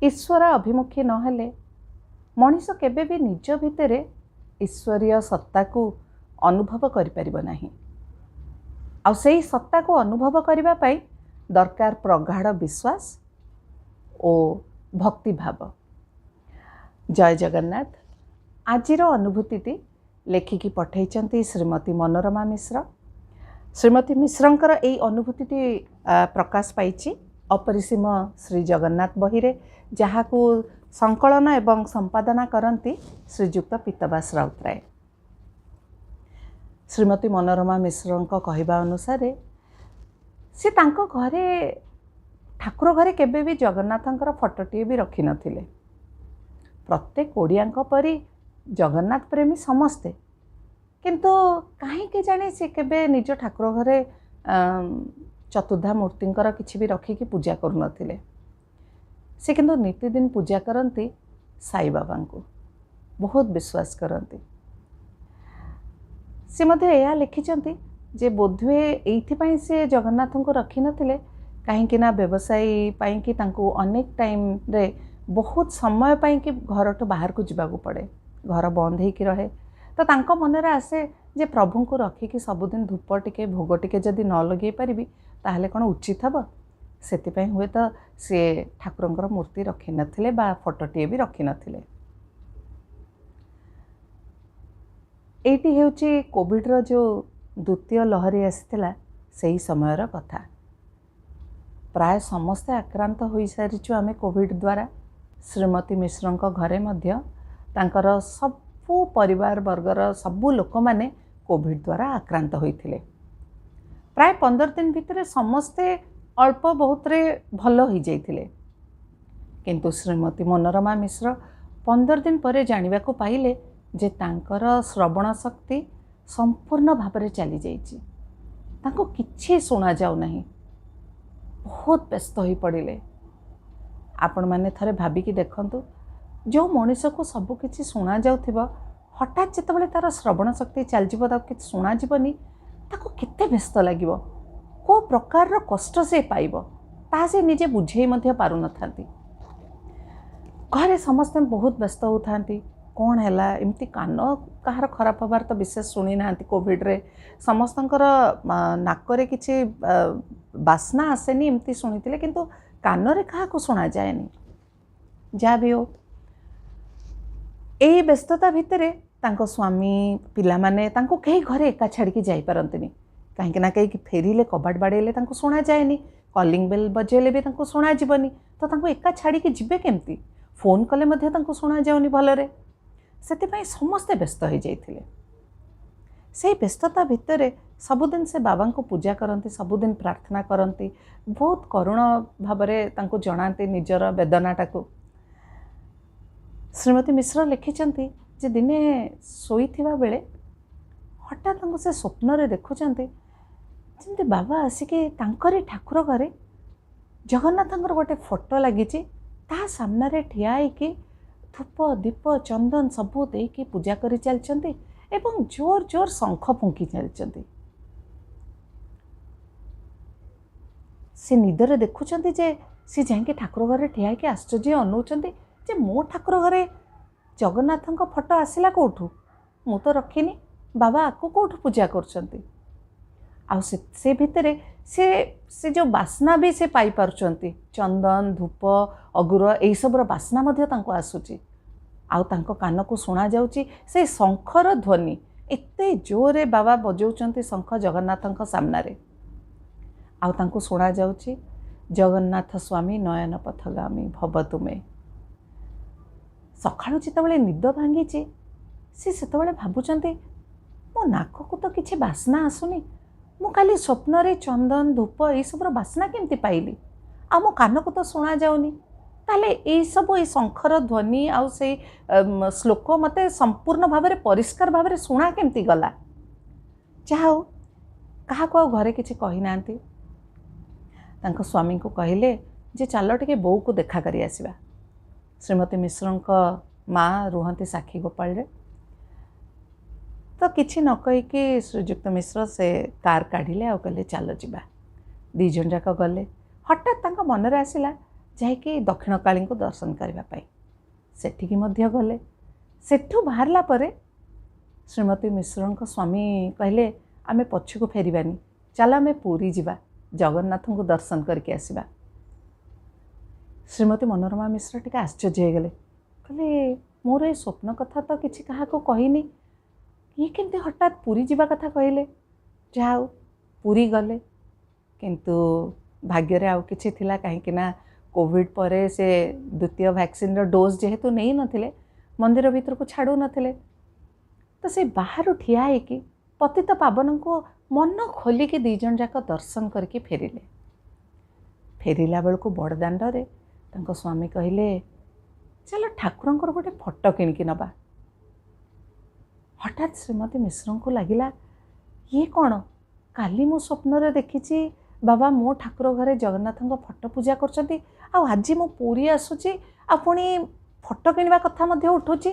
ईश्वर अभिमुखी नहेले मनीष केबे भी निज भितर ईश्वरीय सत्ता को अनुभव करिपरिबो नाही। आ सेही सत्ता को अनुभव करिबा पई दरकार प्रगाढ़ विश्वास और भक्ति भाव। जय जगन्नाथ। आजिर अनुभूति लेखिकी पठेइचंती श्रीमती मनोरमा मिश्र। श्रीमती मिश्रंकर एई अनुभूति प्रकाश पाइछि अपरिसीम श्री जगन्नाथ बही रे, जहाकू संकलन एवं संपादना करती श्रीजुक्त पीतवास राउतराय। श्रीमती मनोरमा मिश्रंक कहवा अनुसार से तांको घरे ठाकुर घरे केबे भी जगन्नाथंकर फोटोटी भी रखी नथिले। प्रत्येक ओडियांक परी जगन्नाथ प्रेमी समस्ते, किंतु कहीं के जाने से केबे निज ठाकुर घरे चतुर्धा मूर्तिंकर किछि भी रखिकी पूजा करू नथिले। से किंतु नित्यदिन पूजा करती साई बाबा को बहुत विश्वास करती। से मध्य यह लिखिचंती जे बोधवे एइथिपाई से जगन्नाथ को रखी नथिले कहीं ना व्यवसायी पाई कि तांको अनेक टाइम रे बहुत समय पाई कि घर तो बाहर को जावाक पड़े, घर बंद होकर रहे। तो तांको मन रे आसे जे प्रभु को रखिकी सबुदिन धूप टिके भोग टिके जदि न लगे पारिबी ताहले कोन उचित हबो। सेतिपाई हुए तो से ठाकुरंकर मूर्ति रखी नथिले बा फोटोटी भी रखी नथिले। एटी हेउची कोविड रो जो द्वितीय लहरी आसीथिला सेही समयर कथा। प्राय समस्ते आक्रांत होई सारिछु आमे कोविड द्वारा। श्रीमती मिश्रंक घरे मध्य तांकर सबु परिवार वर्गर सबु लोक माने कोविड द्वारा आक्रांत होइथिले। प्राय 15 दिन भितर समस्ते अल्प बहुत रे भल हो जाइथिले, किंतु श्रीमती मनोरमा मिश्र 15 दिन पर जानिबा को पाइले जे तांकर श्रवण शक्ति संपूर्ण भाव में चली जाइछि। तांको किछि सुना जाउ नहीं। बहुत व्यस्त हो पड़े। आपण माने थरे भाबिकी देखंतु, जो मनीष को सब किछि सुना जाउथिबो हठात जेतेबेले तार श्रवण शक्ति चल जिवो ताको किछि सुना जिवनी, ताको केते व्यस्त लागिवो, को प्रकार रो कष्ट से पाइबो ता से निजे बुझेई मध्य पारु नथांती। घरे समस्त बहुत व्यस्त होथांती। कौन हैला एमती कान कहार खराब हबार तो विशेष शुणी ना कोविड रे समस्तंकर नाकरे किछि बासना आसेनी एमती शुणीथिले, किंतु कान रे कहा को सुना जाएनी। जा भी हो एई व्यस्तता भितरे तांको स्वामी पिला माने तांको कहीं घरे एका छाड़ी जाई पारंतिनी। कहीं ना कहीं फेरिले कबाट बाड़ेले तांको सुना जाएनी, कॉलिंग बेल बजेले भी तांको सुना जीवनी। तो तांको एका छाड़ी के जिबे केमती, फोन कले मध्य तांको सुना जाउनी भलरे। सेतिपाई समस्ते व्यस्त हो जाइथिले। से व्यस्तता भितरे सबुदिन से बाबा को पूजा करती, सबुदिन प्रार्थना करती, बहुत करुण भावरे तांको जनाते निजर वेदनाटा को। श्रीमती मिश्र लिखिचंती जे दिने सोईथिबा बेले हठात तांको से स्वप्न रे देखुचंती जेमती बाबा आसिके तांकरी ठाकुर घरे जगन्नाथंकर गोटे फोटो लागिची, ता सामने रे ठिया होइकी धूप दीप चंदन सबू देकी पूजा करी चलचंती एवं जोर जोर शंख फुंकी चलचंती। से निदरे देखुचंती जे सी जाइके ठाकुर घरे ठिया होइकी आश्चर्य अनौचंती जे मो ठाकुर घरे जगन्नाथंक फोटो आसिला कोठू, मु तो रखिनी, बाबा आकु कोठू पूजा करचंती। आ से भितरे से जो बासना भी से पाई पारुचंती, चंदन धूप अगुर एई सबर बासना मध्य तांको आसुची। आउ तांको कान को सुना जाउची से शंखर ध्वनि एते जोरे बाबा बजाउचंती शंख जगन्नाथंक सामना रे। आउ तांको सुना जाउची जगन्नाथ स्वामी नयन पथगामी भव तुमे। सकाळु जेतेबेले निद भांगीची से सेतेबेले भाबुचंती मो नाक को तो किछि बासना आसुनी, मु खाली स्वप्न रे चंदन धूप ये सब बासना केमती पाइली, आ मो कान को तो सुना जाउनी। ताले ये सब ये शंखर ध्वनि आउ से श्लोक मते संपूर्ण भाव में परिष्कार भाव में शुणा केमती गला। चाहो क्या को घरे किछि कहि नांती। तांको स्वामी को कहले जे चलो टिके बो को देखा करी आसीबा। श्रीमती मिश्रंक माँ रुहंती साक्षी गोपाल रे। तो किछि न कहीकि श्रीजुक्त मिश्र से कार काढ़िले आ कहले चलो जीवा। दी जन जाक गले। हठात तांको मन रे आसिला ଯାଇକି ଦକ୍ଷିଣକାଳୀଙ୍କୁ ଦର୍ଶନ କରିବା ପାଇଁ। ସେଠିକି ମଧ୍ୟ ଗଲେ। ସେଠୁ ବାହାରିଲା ପରେ ଶ୍ରୀମତୀ ମିଶ୍ରଙ୍କ ସ୍ୱାମୀ କହିଲେ ଆମେ ପଛକୁ ଫେରିବାନି, ଚାଲ ଆମେ ପୁରୀ ଯିବା, ଜଗନ୍ନାଥଙ୍କୁ ଦର୍ଶନ କରିକି ଆସିବା। ଶ୍ରୀମତୀ ମନୋରମା ମିଶ୍ର ଟିକେ ଆଶ୍ଚର୍ଯ୍ୟ ହେଇଗଲେ, କହିଲେ ମୋର ଏ ସ୍ୱପ୍ନ କଥା ତ କିଛି କାହାକୁ କହିନି, ଇଏ କେମିତି ହଠାତ୍ ପୁରୀ ଯିବା କଥା କହିଲେ। ଯାହା ହଉ ପୁରୀ ଗଲେ, କିନ୍ତୁ ଭାଗ୍ୟରେ ଆଉ କିଛି ଥିଲା, କାହିଁକି ନା କୋଭିଡ଼ ପରେ ସେ ଦ୍ୱିତୀୟ ଭ୍ୟାକ୍ସିନ୍ର ଡୋଜ୍ ଯେହେତୁ ନେଇନଥିଲେ ମନ୍ଦିର ଭିତରକୁ ଛାଡ଼ୁନଥିଲେ, ତ ସେ ବାହାରୁ ଠିଆ ହେଇକି ପତିତ ପାବନଙ୍କୁ ମନ ଖୋଲିକି 2 ଜଣ ଯାକ ଦର୍ଶନ କରିକି ଫେରିଲେ। ଫେରିଲା ବେଳକୁ ବଡ଼ଦାଣ୍ଡରେ ତାଙ୍କ ସ୍ୱାମୀ କହିଲେ ଚାଲ ଠାକୁରଙ୍କର ଗୋଟେ ଫଟୋ କିଣିକି ନେବା। ହଠାତ୍ ଶ୍ରୀମତୀ ମିଶ୍ରଙ୍କୁ ଲାଗିଲା ଇଏ କ'ଣ, କାଲି ମୁଁ ସ୍ୱପ୍ନରେ ଦେଖିଛି ବାବା ମୋ ଠାକୁର ଘରେ ଜଗନ୍ନାଥଙ୍କ ଫଟୋ ପୂଜା କରୁଛନ୍ତି, ଆଉ ଆଜି ମୁଁ ପୁରୀ ଆସୁଛି ଆଉ ପୁଣି ଫଟୋ କିଣିବା କଥା ମଧ୍ୟ ଉଠୁଛି।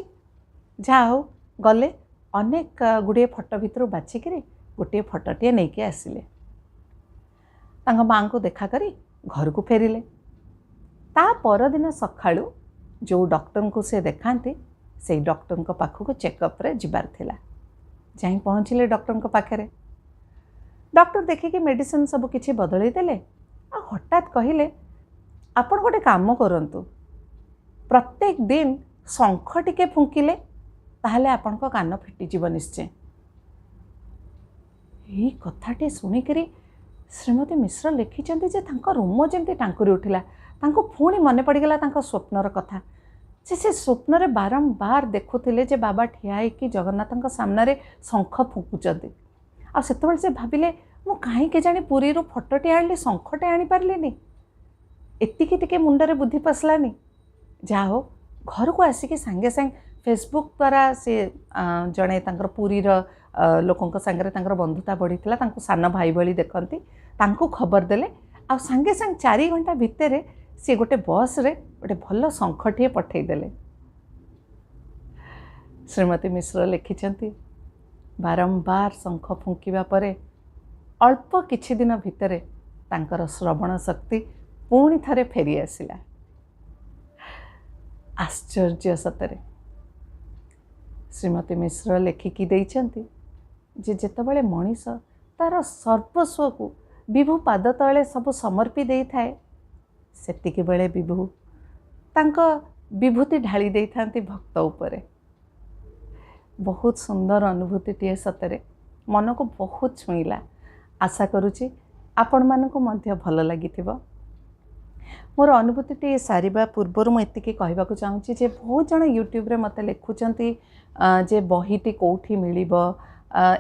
ଯାହା ହଉ ଗଲେ, ଅନେକ ଗୁଡ଼ିଏ ଫଟୋ ଭିତରୁ ବାଛିକିରି ଗୋଟିଏ ଫଟୋଟିଏ ନେଇକି ଆସିଲେ। ତାଙ୍କ ମାଆଙ୍କୁ ଦେଖା କରି ଘରକୁ ଫେରିଲେ। ତା ପରଦିନ ସକାଳୁ ଯେଉଁ ଡକ୍ଟରଙ୍କୁ ସେ ଦେଖାନ୍ତି ସେଇ ଡକ୍ଟରଙ୍କ ପାଖକୁ ଚେକଅପ୍ରେ ଯିବାର ଥିଲା। ଯାଇ ପହଞ୍ଚିଲେ ଡକ୍ଟରଙ୍କ ପାଖରେ। ଡକ୍ଟର ଦେଖିକି ମେଡ଼ିସିନ ସବୁ କିଛି ବଦଳେଇ ଦେଲେ, ଆଉ ହଠାତ୍ କହିଲେ ଆପଣ ଗୋଟେ କାମ କରନ୍ତୁ, ପ୍ରତ୍ୟେକ ଦିନ ଶଙ୍ଖ ଟିକେ ଫୁଙ୍କିଲେ ତାହେଲେ ଆପଣଙ୍କ କାନ ଫିଟିଯିବ ନିଶ୍ଚୟ। ଏଇ କଥାଟି ଶୁଣିକରି ଶ୍ରୀମତୀ ମିଶ୍ର ଲେଖିଛନ୍ତି ଯେ ତାଙ୍କ ରୋମ ଯେମିତି ଟାଙ୍କୁରି ଉଠିଲା। ତାଙ୍କୁ ପୁଣି ମନେ ପଡ଼ିଗଲା ତାଙ୍କ ସ୍ୱପ୍ନର କଥା, ଯେ ସେ ସ୍ୱପ୍ନରେ ବାରମ୍ବାର ଦେଖୁଥିଲେ ଯେ ବାବା ଠିଆ ହେଇକି ଜଗନ୍ନାଥଙ୍କ ସାମ୍ନାରେ ଶଙ୍ଖ ଫୁଙ୍କୁଛନ୍ତି। ଆଉ ସେତେବେଳେ ସେ ଭାବିଲେ ମୁଁ କାହିଁକି ଜାଣି ପୁରୀରୁ ଫଟୋଟି ଆଣିଲି, ଶଙ୍ଖଟେ ଆଣିପାରିଲିନି। ଏତିକି ଟିକେ ମୁଣ୍ଡରେ ବୁଦ୍ଧି ପଶିଲାନି। ଯାହା ହଉ ଘରକୁ ଆସିକି ସାଙ୍ଗେ ସାଙ୍ଗେ ଫେସବୁକ୍ ଦ୍ୱାରା ସେ ଜଣେ ତାଙ୍କର ପୁରୀର ଲୋକଙ୍କ ସାଙ୍ଗରେ ତାଙ୍କର ବନ୍ଧୁତା ବଢ଼ିଥିଲା, ତାଙ୍କୁ ସାନ ଭାଇ ଭଳି ଦେଖନ୍ତି, ତାଙ୍କୁ ଖବର ଦେଲେ। ଆଉ ସାଙ୍ଗେ ସାଙ୍ଗେ 4 ଘଣ୍ଟା ଭିତରେ ସେ ଗୋଟେ ବସ୍ରେ ଗୋଟେ ଭଲ ଶଙ୍ଖଟିଏ ପଠାଇଦେଲେ। ଶ୍ରୀମତୀ ମିଶ୍ର ଲେଖିଛନ୍ତି ବାରମ୍ବାର ଶଙ୍ଖ ଫୁଙ୍କିବା ପରେ ଅଳ୍ପ କିଛି ଦିନ ଭିତରେ ତାଙ୍କର ଶ୍ରବଣ ଶକ୍ତି ପୁଣି ଥରେ ଫେରି ଆସିଲା। ଆଶ୍ଚର୍ଯ୍ୟ ସତରେ। ଶ୍ରୀମତୀ ମିଶ୍ର ଲେଖିକି ଦେଇଛନ୍ତି ଯେ ଯେତେବେଳେ ମଣିଷ ତାର ସର୍ବସ୍ୱକୁ ବିଭୁ ପାଦ ତଳେ ସବୁ ସମର୍ପି ଦେଇଥାଏ, ସେତିକି ବେଳେ ବିଭୁ ତାଙ୍କ ବିଭୂତି ଢାଳି ଦେଇଥାନ୍ତି ଭକ୍ତ ଉପରେ। ବହୁତ ସୁନ୍ଦର ଅନୁଭୂତିଟିଏ ସତରେ, ମନକୁ ବହୁତ ଛୁଇଁଲା। ଆଶା କରୁଛି ଆପଣମାନଙ୍କୁ ମଧ୍ୟ ଭଲ ଲାଗିଥିବ। ମୋର ଅନୁଭୂତିଟି ସାରିବା ପୂର୍ବରୁ ମୁଁ ଏତିକି କହିବାକୁ ଚାହୁଁଛି ଯେ ବହୁତ ଜଣ ୟୁଟ୍ୟୁବରେ ମୋତେ ଲେଖୁଛନ୍ତି ଯେ ବହିଟି କେଉଁଠି ମିଳିବ।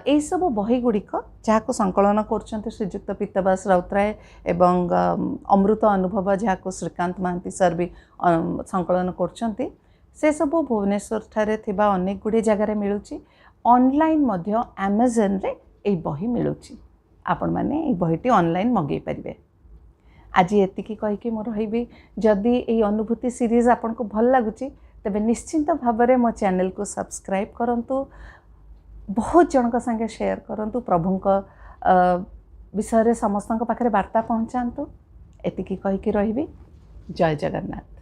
ଏହିସବୁ ବହିଗୁଡ଼ିକ ଯାହାକୁ ସଂକଳନ କରୁଛନ୍ତି ଶ୍ରୀଯୁକ୍ତ ପୀତବାସ ରାଉତରାୟ ଏବଂ ଅମୃତ ଅନୁଭବ, ଯାହାକୁ ଶ୍ରୀକାନ୍ତ ମହାନ୍ତି ସାର୍ ବି ସଂକଳନ କରୁଛନ୍ତି, ସେସବୁ ଭୁବନେଶ୍ୱରଠାରେ ଥିବା ଅନେକ ଗୁଡ଼ିଏ ଜାଗାରେ ମିଳୁଛି। ଅନଲାଇନ୍ ମଧ୍ୟ ଆମାଜନରେ ଏହି ବହି ମିଳୁଛି। ଆପଣମାନେ ଏହି ବହିଟି ଅନଲାଇନ୍ ମଗାଇ ପାରିବେ। ଆଜି ଏତିକି କହିକି ମୁଁ ରହିବି। ଯଦି ଏହି ଅନୁଭୂତି ସିରିଜ୍ ଆପଣଙ୍କୁ ଭଲ ଲାଗୁଛି ତେବେ ନିଶ୍ଚିନ୍ତ ଭାବରେ ମୋ ଚ୍ୟାନେଲକୁ ସବସ୍କ୍ରାଇବ୍ କରନ୍ତୁ, ବହୁତ ଜଣଙ୍କ ସାଙ୍ଗେ ସେୟାର କରନ୍ତୁ, ପ୍ରଭୁଙ୍କ ବିଷୟରେ ସମସ୍ତଙ୍କ ପାଖରେ ବାର୍ତ୍ତା ପହଞ୍ଚାନ୍ତୁ। ଏତିକି କହିକି ରହିବି। ଜୟ ଜଗନ୍ନାଥ।